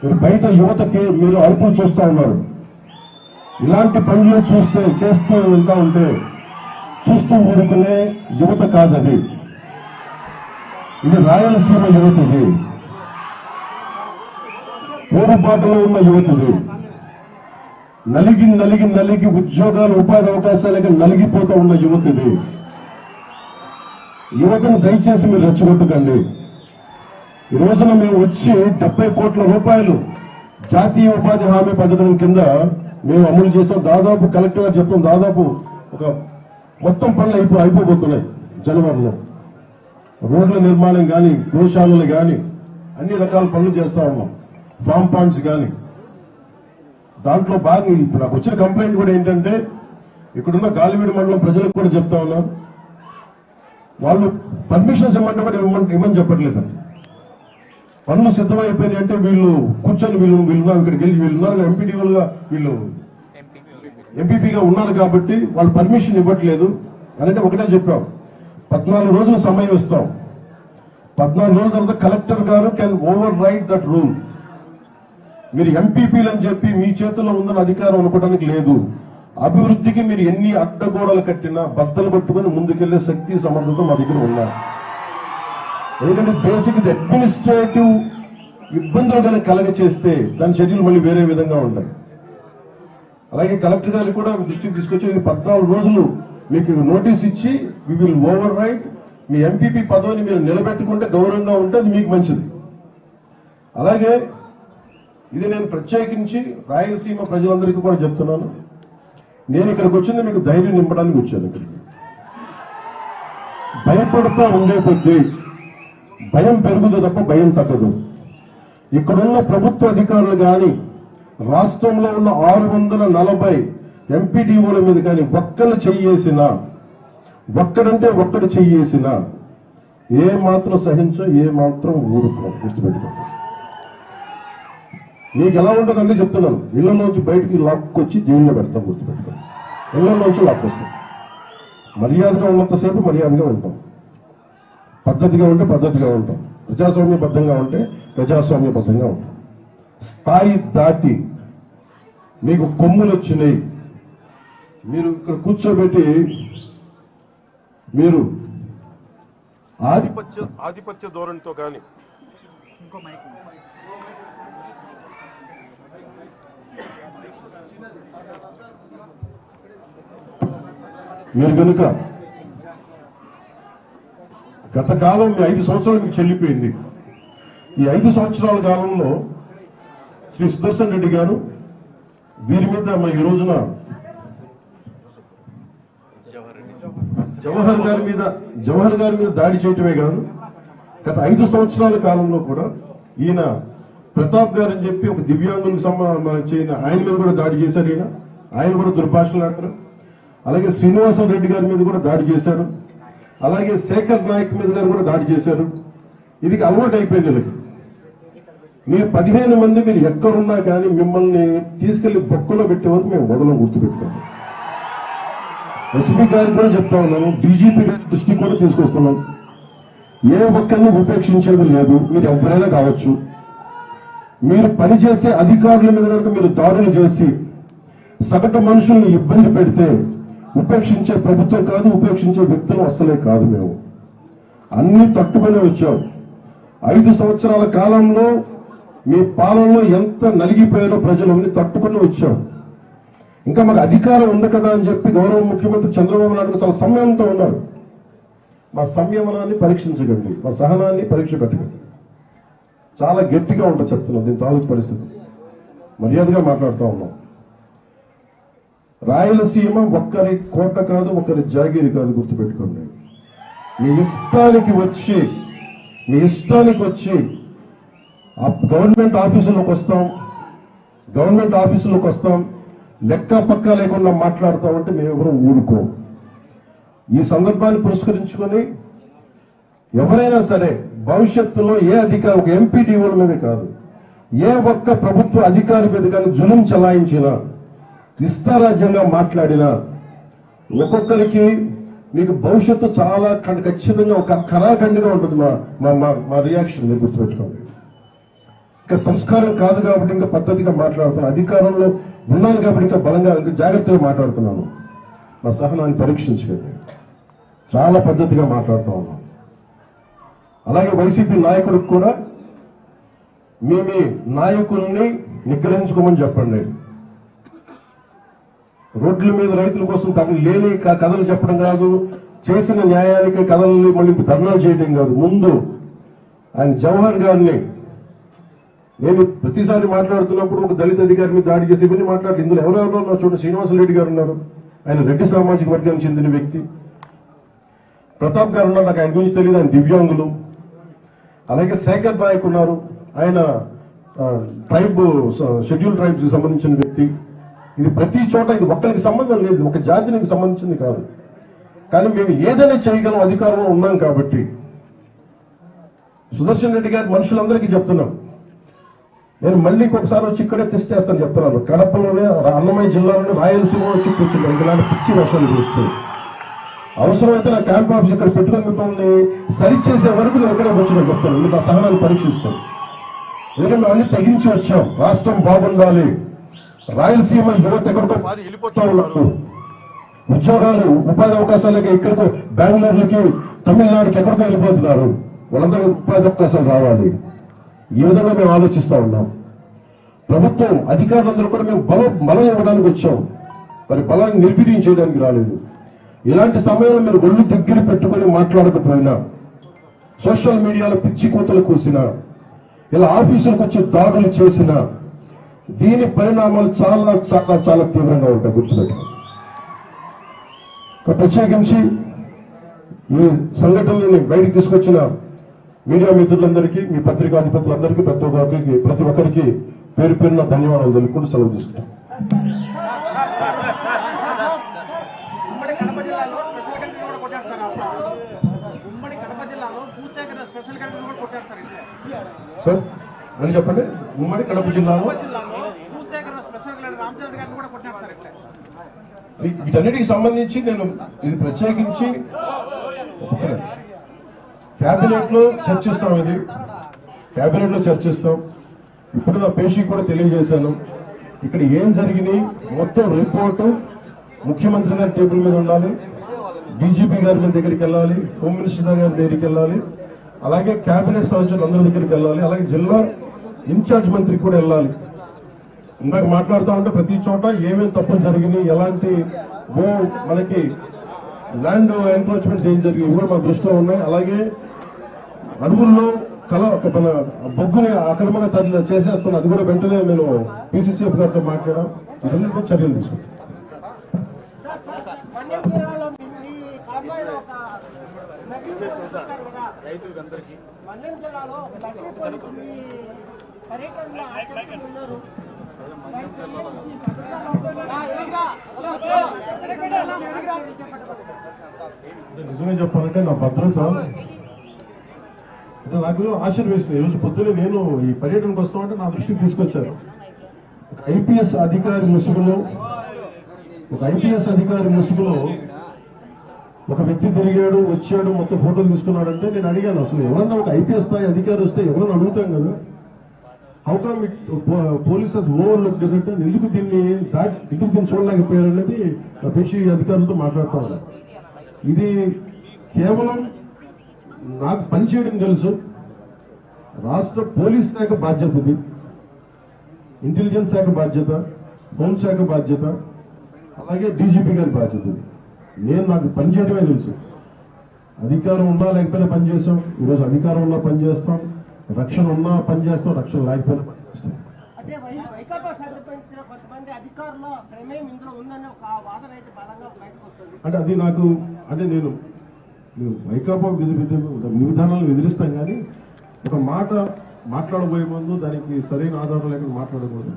మీరు బయట యువతకి మీరు అరుపులు చూస్తూ ఉన్నారు. ఇలాంటి పనులు చేస్తూ వెళ్తా ఉంటే చూస్తూ ఊరుకునే యువత కాదది. ఇది రాయలసీమ యువతది, పోరుబాటులో ఉన్న యువతది. నలిగి ఉద్యోగాలు ఉపాధి అవకాశాలకి నలిగిపోతూ ఉన్న యువతది. యువతను దయచేసి మీరు రెచ్చగొట్టకండి. ఈ రోజున మేము వచ్చి 70 కోట్ల రూపాయలు జాతీయ ఉపాధి హామీ పథకం కింద మేము అమలు చేసాం. దాదాపు కలెక్టర్ గారు చెప్తాం, దాదాపు ఒక మొత్తం పనులు అయిపోబోతున్నాయి. జనవరిలో రోడ్ల నిర్మాణం కానీ, గోశాలలు కానీ అన్ని రకాల పనులు చేస్తా ఉన్నాం. ఫామ్ పాండ్స్ కానీ. దాంట్లో భాగంగా ఇప్పుడు నాకు వచ్చిన కంప్లైంట్ కూడా ఏంటంటే, ఇక్కడున్న గాలివీడు మండలం ప్రజలకు కూడా చెప్తా ఉన్నారు, వాళ్ళు పర్మిషన్స్ ఇవ్వమంటే కూడా ఇవ్వమని చెప్పట్లేదండి. పనులు సిద్ధమైపోయినాయి అంటే వీళ్ళు కూర్చొని వీళ్ళు ఇక్కడికి వెళ్ళి వీళ్ళున్నారు ఎంపీడీఓలుగా, వీళ్ళు ఎంపీపీగా ఉన్నారు కాబట్టి వాళ్ళు పర్మిషన్ ఇవ్వట్లేదు అంటే ఒకటే చెప్పాం, 14 రోజులు సమయం ఇస్తాం. 14 రోజుల తర్వాత కలెక్టర్ గారు can over right that rule. మీరు ఎంపీపీలు అని చెప్పి మీ చేతుల్లో ఉందని అధికారం అనుకోవడానికి లేదు. అభివృద్ధికి మీరు ఎన్ని అడ్డగోడలు కట్టినా బద్దలు పట్టుకుని ముందుకెళ్లే శక్తి సమర్థత మా దగ్గర ఉన్నారు. ఎందుకంటే బేసిక్ అడ్మినిస్ట్రేటివ్ ఇబ్బందులు కనుక కలగ చేస్తే దాని చర్యలు మళ్ళీ వేరే విధంగా ఉంటాయి. అలాగే కలెక్టర్ గారికి కూడా దృష్టికి తీసుకొచ్చి 14 రోజులు మీకు నోటీస్ ఇచ్చి వి విల్ ఓవర్ రైట్. మీ ఎంపీపీ పదవిని మీరు నిలబెట్టుకుంటే గౌరవంగా ఉంటే అది మీకు మంచిది. అలాగే ఇది నేను ప్రత్యేకించి రాయలసీమ ప్రజలందరికీ కూడా చెప్తున్నాను, నేను ఇక్కడికి వచ్చింది మీకు ధైర్యం నింపడానికి వచ్చాను. ఇక్కడికి భయపడుతూ ఉండే కొద్దీ భయం పెరుగుదు తప్ప భయం తగ్గదు. ఇక్కడున్న ప్రభుత్వ అధికారులు కానీ, రాష్ట్రంలో ఉన్న 640 ఎంపీడీఓల మీద కానీ ఒక్కరు చెయ్యేసినా, ఒక్కడంటే ఒక్కడు చెయ్యేసినా ఏ మాత్రం సహించో, ఏ మాత్రం ఊరుకో. గుర్తుపెట్టుకోండి. మీకు ఎలా ఉంటుందంటే చెప్తున్నాను, ఇళ్లలోంచి బయటికి లాక్కొచ్చి జైల్లో పెడతాం. గుర్తుపెట్టుకోండి. ఇళ్లలోంచి లాక్కొస్తాం. మర్యాదగా ఉన్నంతసేపు మర్యాదగా ఉంటాం, పద్ధతిగా ఉంటే పద్ధతిగా ఉంటాం, ప్రజాస్వామ్యబద్ధంగా ఉంటే ప్రజాస్వామ్యబద్ధంగా ఉంటాం. స్థాయి దాటి మీకు కొమ్ములు వచ్చినాయి, మీరు ఇక్కడ కూర్చోబెట్టి మీరు ఆధిపత్య ధోరణితో కానీ మీరు కనుక గత కాలం మీ 5 సంవత్సరాలు మీకు చెల్లిపోయింది. ఈ 5 సంవత్సరాల కాలంలో శ్రీ సుదర్శన్ రెడ్డి గారు వీరి మీద ఈ రోజున జవహర్ గారి మీద దాడి చేయటమే కాదు, గత 5 సంవత్సరాల కాలంలో కూడా ఈయన ప్రతాప్ గారు అని చెప్పి ఒక దివ్యాంగులకు సంబంధించిన ఆయన మీద కూడా దాడి చేశారు. ఆయన కూడా దుర్భాషలాడతారు. అలాగే శ్రీనివాస రెడ్డి గారి మీద కూడా దాడి చేశారు. అలాగే శేఖర్ నాయక్ మీద గారు కూడా దాడి చేశారు. ఇది అలవాటు అయిపోయింది వీళ్ళకి. మీరు 15 మంది మీరు ఎక్కడున్నా కానీ మిమ్మల్ని తీసుకెళ్లి బొక్కలో పెట్టే వరకు మేము వదలం. గుర్తుపెట్టుకోండి. ఎస్పీ గారికి కూడా చెప్తా ఉన్నాను, డీజీపీ గారి దృష్టికి కూడా తీసుకొస్తున్నాం. ఏ ఒక్కరిని ఉపేక్షించేది లేదు. మీరు ఎవరైనా కావచ్చు. మీరు పనిచేసే అధికారుల మీద కనుక మీరు దాడులు చేసి సగటు మనుషుల్ని ఇబ్బంది పెడితే ఉపేక్షించే ప్రభుత్వం కాదు, ఉపేక్షించే వ్యక్తులు అస్సలే కాదు. మేము అన్ని తట్టుకుని వచ్చాం. 5 సంవత్సరాల కాలంలో మీ పాలనలో ఎంత నలిగిపోయారో ప్రజలు అన్ని తట్టుకుని వచ్చాం. ఇంకా మాకు అధికారం ఉంది కదా అని చెప్పి గౌరవ ముఖ్యమంత్రి చంద్రబాబు నాయుడు చాలా సంయమనంతో ఉన్నారు. మా సంయమనాన్ని పరీక్షించకండి, మా సహనాన్ని పరీక్ష పెట్టకండి. చాలా గట్టిగా ఉంటా చెప్తున్నాం. దీని తాలూకు పరిస్థితి మర్యాదగా మాట్లాడుతూ ఉన్నాం. రాయలసీమ ఒక్కరి కోట కాదు, ఒకరి జాగీరి కాదు. గుర్తుపెట్టుకోండి. మీ ఇష్టానికి వచ్చి గవర్నమెంట్ ఆఫీసులోకి వస్తాం, లెక్క పక్క లేకుండా మాట్లాడతామంటే మేము ఎవరు ఊరుకోం. ఈ సందర్భాన్ని పురస్కరించుకొని ఎవరైనా సరే భవిష్యత్తులో ఏ అధికారి, ఒక ఎంపీడీఓల మీద కాదు, ఏ ఒక్క ప్రభుత్వ అధికారి మీద కానీ జులుం చలాయించినా, ఇష్టారాజ్యంగా మాట్లాడినా ఒక్కొక్కరికి మీకు భవిష్యత్తు చాలా ఖచ్చితంగా ఒక కరాఖండిగా ఉంటుంది. మా రియాక్షన్ మీరు గుర్తుపెట్టుకోండి. ఇంకా సంస్కారం కాదు కాబట్టి ఇంకా పద్ధతిగా మాట్లాడుతున్నాను. అధికారంలో ఉన్నాను కాబట్టి ఇంకా బలంగా ఇంకా జాగ్రత్తగా మాట్లాడుతున్నాను. నా సహనాన్ని పరీక్షించుకోండి. చాలా పద్ధతిగా మాట్లాడుతూ ఉన్నాను. అలాగే వైసీపీ నాయకుడికి కూడా మీ నాయకుల్ని నిగ్రహించుకోమని చెప్పండి. రోడ్ల మీద రైతుల కోసం తనని లేని కథలు చెప్పడం కాదు, చేసిన న్యాయానికి కథల్ని మళ్ళీ ధర్నాలు చేయడం కాదు. ముందు ఆయన జవహర్ గారిని నేను ప్రతిసారి మాట్లాడుతున్నప్పుడు ఒక దళిత అధికారి మీద దాడి చేసి ఇవన్నీ మాట్లాడి ఇందులో ఎవరెవరో నా చూడండి. శ్రీనివాసరెడ్డి గారు ఉన్నారు, ఆయన రెడ్డి సామాజిక వర్గానికి చెందిన వ్యక్తి. ప్రతాప్ గారు ఉన్నారు, నాకు ఆయన గురించి తెలియదు, ఆయన దివ్యాంగులు. అలాగే శేఖర్ నాయక్ ఉన్నారు, ఆయన షెడ్యూల్ ట్రైబ్స్ కి సంబంధించిన వ్యక్తి. ఇది ప్రతి చోట ఇది ఒక్కరికి సంబంధం లేదు, ఒక జాతికి సంబంధించింది కాదు. కానీ మేము ఏదైనా చేయగలం అధికారంలో ఉన్నాం కాబట్టి. సుదర్శన్ రెడ్డి గారి మనుషులందరికీ చెప్తున్నాం, నేను మళ్ళీ ఇంకొకసారి వచ్చి ఇక్కడే టెస్ట్ చేస్తాను చెప్తున్నాను. కడపలోనే అన్నమయ్య జిల్లాలోనే రాయలసీమ వచ్చి కూర్చున్నాను. ఇలాంటి పిచ్చి వర్షాలు చూస్తూ అవసరమైతే నా క్యాంప్ ఆఫీస్ ఇక్కడ పెట్టుకుని మిమ్మల్ని సరిచేసే వరకు నేను ఇక్కడే కూర్చున్నాను చెప్తాను. మీరు నా సహనాన్ని పరీక్షిస్తాను. ఎందుకంటే అన్ని తెగించి వచ్చాం. రాష్ట్రం బాగుండాలి. రాయలసీమ యువత ఎక్కడికో వెళ్ళిపోతా ఉన్నారు. ఉద్యోగాలు ఉపాధి అవకాశాలకి ఇక్కడికో బెంగళూరుకి తమిళనాడుకి ఎక్కడికో వెళ్ళిపోతున్నారు. వాళ్ళందరూ ఉపాధి అవకాశాలు రావాలి. ఈ విధంగా మేము ఆలోచిస్తా ఉన్నాం. ప్రభుత్వం అధికారులందరూ కూడా మేము బలం ఇవ్వడానికి వచ్చాం, మరి బలాన్ని నిర్వీర్యం చేయడానికి రాలేదు. ఇలాంటి సమయంలో మీరు ఒళ్ళు దగ్గర పెట్టుకుని మాట్లాడకపోయినా, సోషల్ మీడియాలో పిచ్చి కూతలు కూసినా, ఇలా ఆఫీసులకు వచ్చి దాడులు చేసినా దీని పరిణామాలు చాలా చాలా చాలా తీవ్రంగా ఉంటాయి. గుర్తుపెట్టుకోండి. ప్రత్యేకించి ఈ సంఘటనని బయటికి తీసుకొచ్చిన మీడియా మిత్రులందరికీ, మీ పత్రికాధిపతులందరికీ, ప్రతి ఒక్కరికి పేరు పేరున ధన్యవాదాలు తెలుపుకుంటూ సెలవు తీసుకుంటాం. సార్ అని చెప్పండి. ఉమ్మడి కడప జిల్లాలో వీటన్నిటికి సంబంధించి నేను ఇది ప్రత్యేకించి కేబినెట్ లో చర్చిస్తాం. ఇది కేబినెట్ లో చర్చిస్తాం. ఇప్పుడు నా పేషీ కూడా తెలియజేశాను. ఇక్కడ ఏం జరిగినాయి మొత్తం రిపోర్టు ముఖ్యమంత్రి గారి టేబుల్ మీద ఉండాలి, డీజీపీ గారి దగ్గరికి వెళ్ళాలి, హోమ్ మినిస్టర్ గారి దగ్గరికి వెళ్ళాలి, అలాగే కేబినెట్ సదస్సులు అందరి దగ్గరికి వెళ్ళాలి, అలాగే జిల్లా ఇన్ఛార్జ్ మంత్రికి కూడా వెళ్ళాలి. ఇందాక మాట్లాడుతూ ఉంటే ప్రతి చోట ఏమేమి తప్పులు జరిగినాయి, ఎలాంటి మనకి ల్యాండ్ ఎంక్రోచ్మెంట్స్ ఏం జరిగినాయి కూడా మా దృష్టిలో ఉన్నాయి. అలాగే అడవుల్లో మన బొగ్గుని అక్రమంగా చేసేస్తున్న అది కూడా వెంటనే నేను పీసీసీఎఫ్ గారితో మాట్లాడాం. ఇవన్నీ చర్యలు తీసుకుంటాం. నిజంగా చెప్పాలంటే నా భద్రత నాకు ఆశీర్వేసింది. ఈరోజు పొద్దునే నేను ఈ పర్యటనకు వస్తామంటే నా దృష్టికి తీసుకొచ్చారు. ఒక ఐపీఎస్ అధికారి ముసుగులో ఒక వ్యక్తి తిరిగాడు, వచ్చాడు, మొత్తం ఫోటోలు తీసుకున్నాడంటే నేను అడిగాను, అసలు ఎవరన్నా ఒక ఐపీఎస్ స్థాయి అధికారి వస్తే ఎవరన్నా అడుగుతాం కదా, how come it polices overlook అంటే ఎందుకు దీన్ని చూడలేకపోయారు అనేది నా పేషీ అధికారులతో మాట్లాడుతూ ఉన్నారు. ఇది కేవలం నాకు పనిచేయడం తెలుసు, రాష్ట్ర పోలీస్ శాఖ బాధ్యత, ఇది ఇంటెలిజెన్స్ శాఖ బాధ్యత, హోంశాఖ బాధ్యత, అలాగే డీజీపీ గారి బాధ్యత. నాకు పనిచేయడమే తెలుసు. అధికారం ఉన్నా లేకపోయినా పనిచేస్తాం. ఈరోజు అధికారం ఉన్నా పనిచేస్తాం, రక్షణ ఉన్నా పనిచేస్తాం, రక్షణ లేకపోయినా పనిచేస్తాం. అంటే అది నాకు అంటే నేను వైకాపా విధి విధానాలను ఎదిరిస్తాం, కానీ ఒక మాట మాట్లాడబోయే ముందు దానికి సరైన ఆధారం లేకుండా మాట్లాడకూడదు.